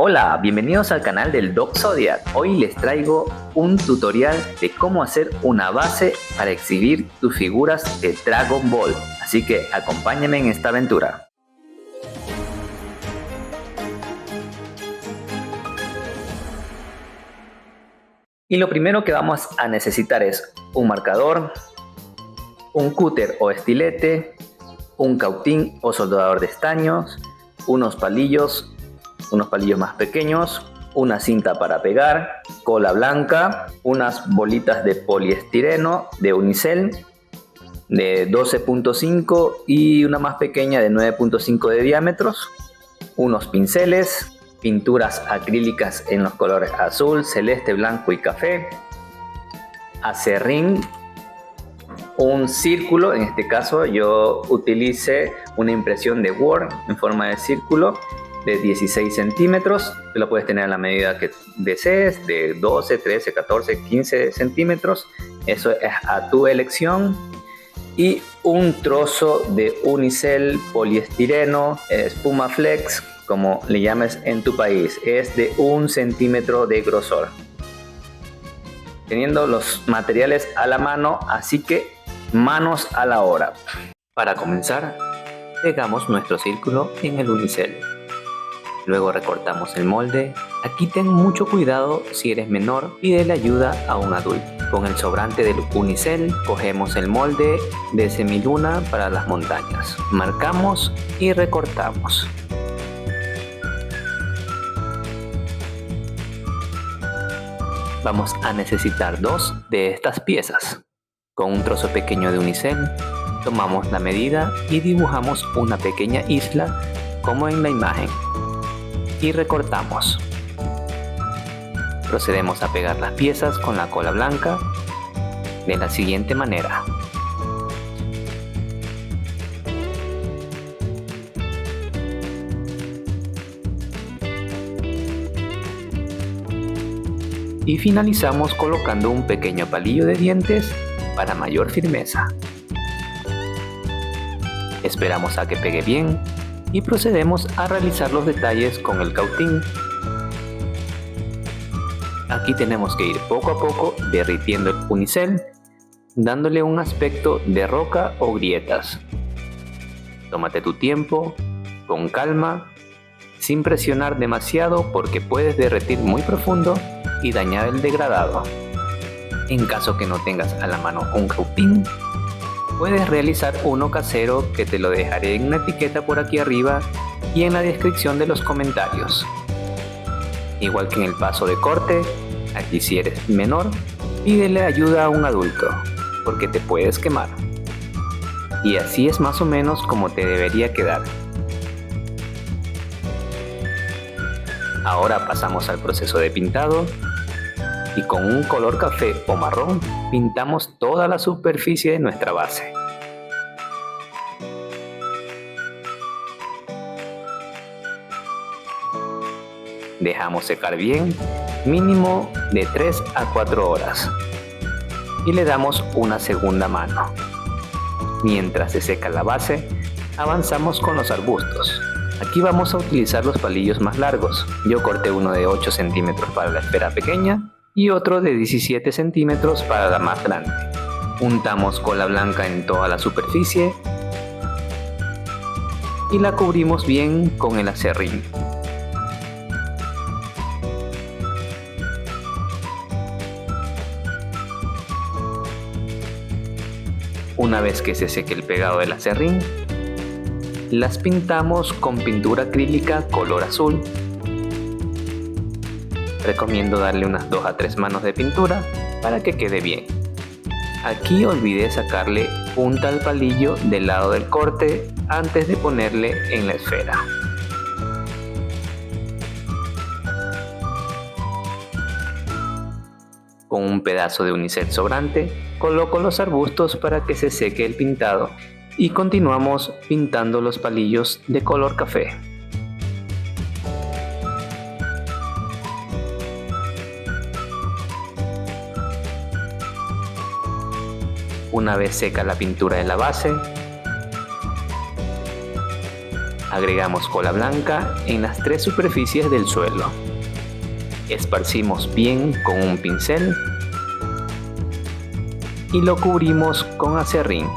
Hola, bienvenidos al canal del Doc Zodiac. Hoy les traigo un tutorial de cómo hacer una base para exhibir tus figuras de Dragon Ball. Así que acompáñenme en esta aventura. Y lo primero que vamos a necesitar es un marcador, un cúter o estilete, un cautín o soldador de estaños, unos palillos más pequeños, una cinta para pegar, cola blanca, unas bolitas de poliestireno de unicel de 12.5 y una más pequeña de 9.5 de diámetros, unos pinceles, pinturas acrílicas en los colores azul, celeste, blanco y café, acerrín, un círculo. En este caso yo utilicé una impresión de Word en forma de círculo de 16 centímetros. Lo puedes tener a la medida que desees, de 12, 13, 14, 15 centímetros. Eso es a tu elección. Y un trozo de unicel, poliestireno, espuma flex, como le llames en tu país. Es de 1 centímetro de grosor. Teniendo los materiales a la mano, así que manos a la obra. Para comenzar, pegamos nuestro círculo en el unicel. Luego recortamos el molde. Aquí ten mucho cuidado, si eres menor, pídele ayuda a un adulto. Con el sobrante del unicel, cogemos el molde de semiluna para las montañas. Marcamos y recortamos. Vamos a necesitar 2 de estas piezas. Con un trozo pequeño de unicel, tomamos la medida y dibujamos una pequeña isla como en la imagen. Y recortamos. Procedemos a pegar las piezas con la cola blanca de la siguiente manera. Y finalizamos colocando un pequeño palillo de dientes para mayor firmeza. Esperamos a que pegue bien y procedemos a realizar los detalles con el cautín. Aquí tenemos que ir poco a poco derritiendo el unicel, dándole un aspecto de roca o grietas. Tómate tu tiempo, con calma, sin presionar demasiado porque puedes derretir muy profundo y dañar el degradado. En caso que no tengas a la mano un cautín, puedes realizar uno casero que te lo dejaré en una etiqueta por aquí arriba y en la descripción de los comentarios. Igual que en el paso de corte, aquí si eres menor, pídele ayuda a un adulto, porque te puedes quemar. Y así es más o menos como te debería quedar. Ahora pasamos al proceso de pintado. Y con un color café o marrón pintamos toda la superficie de nuestra base. Dejamos secar bien, mínimo de 3 a 4 horas. Y le damos una segunda mano. Mientras se seca la base, avanzamos con los arbustos. Aquí vamos a utilizar los palillos más largos. Yo corté uno de 8 centímetros para la esfera pequeña y otro de 17 centímetros para la más grande. Untamos cola blanca en toda la superficie y la cubrimos bien con el acerrín. Una vez que se seque el pegado del acerrín, las pintamos con pintura acrílica color azul. Recomiendo darle unas 2 a 3 manos de pintura para que quede bien. Aquí olvidé sacarle punta al palillo del lado del corte antes de ponerle en la esfera. Con un pedazo de unicel sobrante, coloco los arbustos para que se seque el pintado y continuamos pintando los palillos de color café. Una vez seca la pintura de la base, Agregamos cola blanca en las 3 superficies del suelo. Esparcimos bien con un pincel y lo cubrimos con aserrín.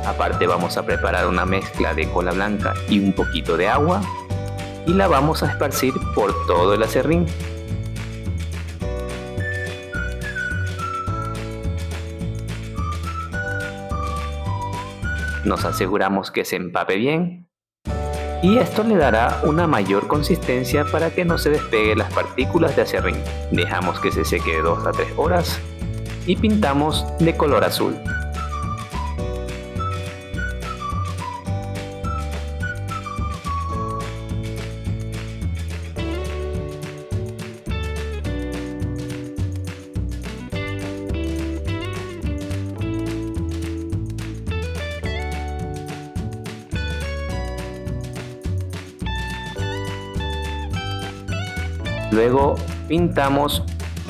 Aparte vamos a preparar una mezcla de cola blanca y un poquito de agua y la vamos a esparcir por todo el aserrín. Nos aseguramos que se empape bien y esto le dará una mayor consistencia para que no se despegue las partículas de aserrín. Dejamos que se seque de 2 a 3 horas y pintamos de color azul. Luego pintamos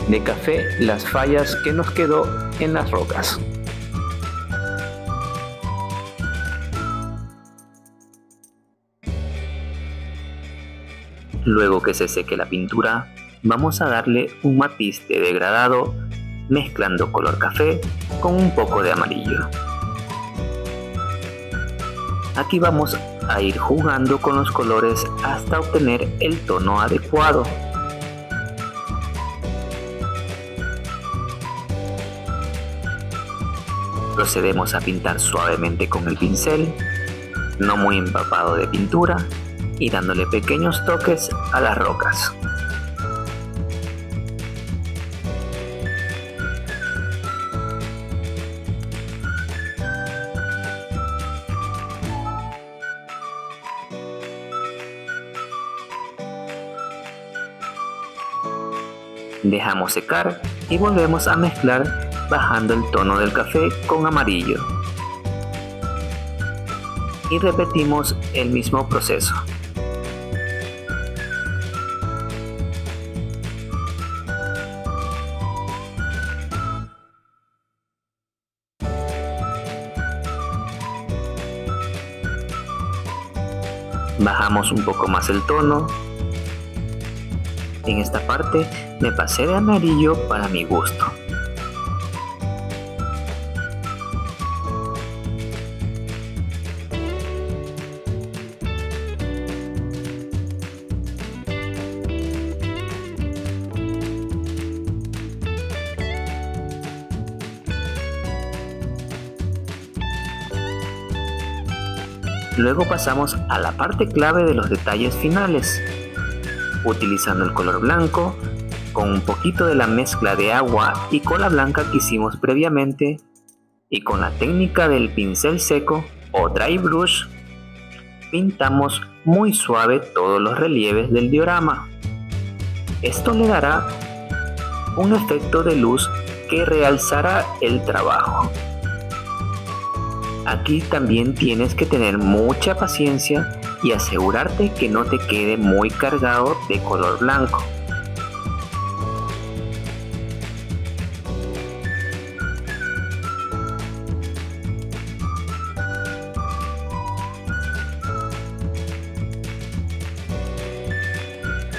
de café las fallas que nos quedó en las rocas. Luego que se seque la pintura, vamos a darle un matiz de degradado mezclando color café con un poco de amarillo. Aquí vamos a ir jugando con los colores hasta obtener el tono adecuado. Procedemos a pintar suavemente con el pincel, no muy empapado de pintura, y dándole pequeños toques a las rocas. Dejamos secar y volvemos a mezclar bajando el tono del café con amarillo. Y repetimos el mismo proceso. Bajamos un poco más el tono. En esta parte me pasé de amarillo para mi gusto. Luego pasamos a la parte clave de los detalles finales. Utilizando el color blanco, con un poquito de la mezcla de agua y cola blanca que hicimos previamente, y con la técnica del pincel seco o dry brush, pintamos muy suave todos los relieves del diorama. Esto le dará un efecto de luz que realzará el trabajo. Aquí también tienes que tener mucha paciencia y asegurarte que no te quede muy cargado de color blanco.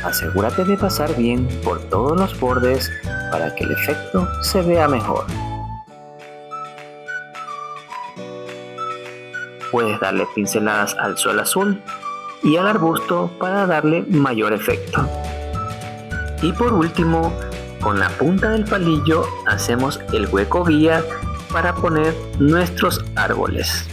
Asegúrate de pasar bien por todos los bordes para que el efecto se vea mejor. Puedes darle pinceladas al sol azul y al arbusto para darle mayor efecto. Y por último, con la punta del palillo hacemos el hueco guía para poner nuestros árboles.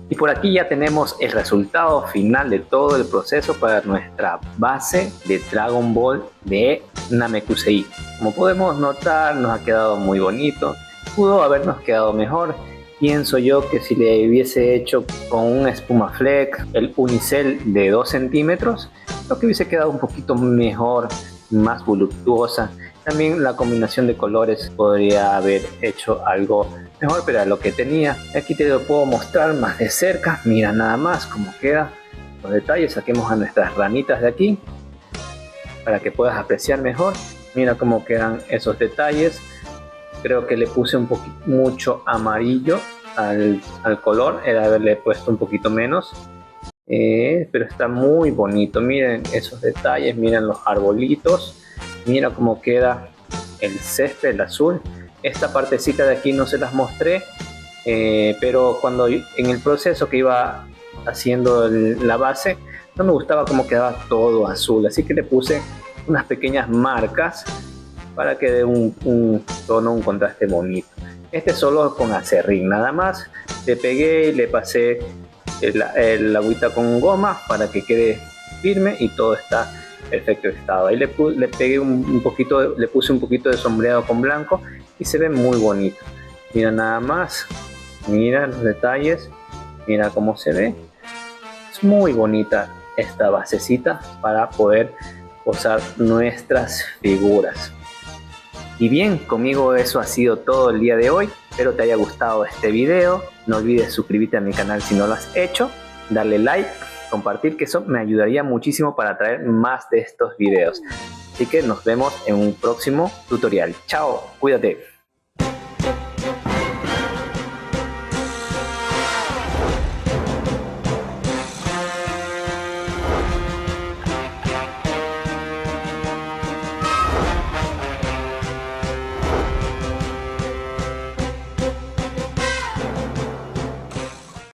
Y por aquí ya tenemos el resultado final de todo el proceso para nuestra base de Dragon Ball de Namekusei. Como podemos notar, nos ha quedado muy bonito. Pudo habernos quedado mejor. Pienso yo que si le hubiese hecho con un Espumaflex el unicel de 2 centímetros, creo que hubiese quedado un poquito mejor, más voluptuosa. También la combinación de colores podría haber hecho algo mejor, pero lo que tenía. Aquí te lo puedo mostrar más de cerca. Mira nada más cómo quedan los detalles. Saquemos a nuestras ranitas de aquí para que puedas apreciar mejor. Mira cómo quedan esos detalles. Creo que le puse un poquito mucho amarillo al color, era haberle puesto un poquito menos, pero está muy bonito. Miren esos detalles, miren los arbolitos, mira cómo queda el césped, el azul. Esta partecita de aquí no se las mostré, pero cuando en el proceso que iba haciendo la base, no me gustaba cómo quedaba todo azul, así que le puse unas pequeñas marcas para que dé un tono, un contraste bonito. Este solo con acerrín, nada más. Le pegué y le pasé el agüita con goma para que quede firme y todo está perfecto estado. Ahí le pegué un poquito, le puse un poquito de sombreado con blanco y se ve muy bonito. Mira nada más, mira los detalles, mira cómo se ve. Es muy bonita esta basecita para poder posar nuestras figuras. Y bien, conmigo eso ha sido todo el día de hoy. Espero te haya gustado este video. No olvides suscribirte a mi canal si no lo has hecho. Darle like, compartir, que eso me ayudaría muchísimo para traer más de estos videos. Así que nos vemos en un próximo tutorial. Chao, cuídate.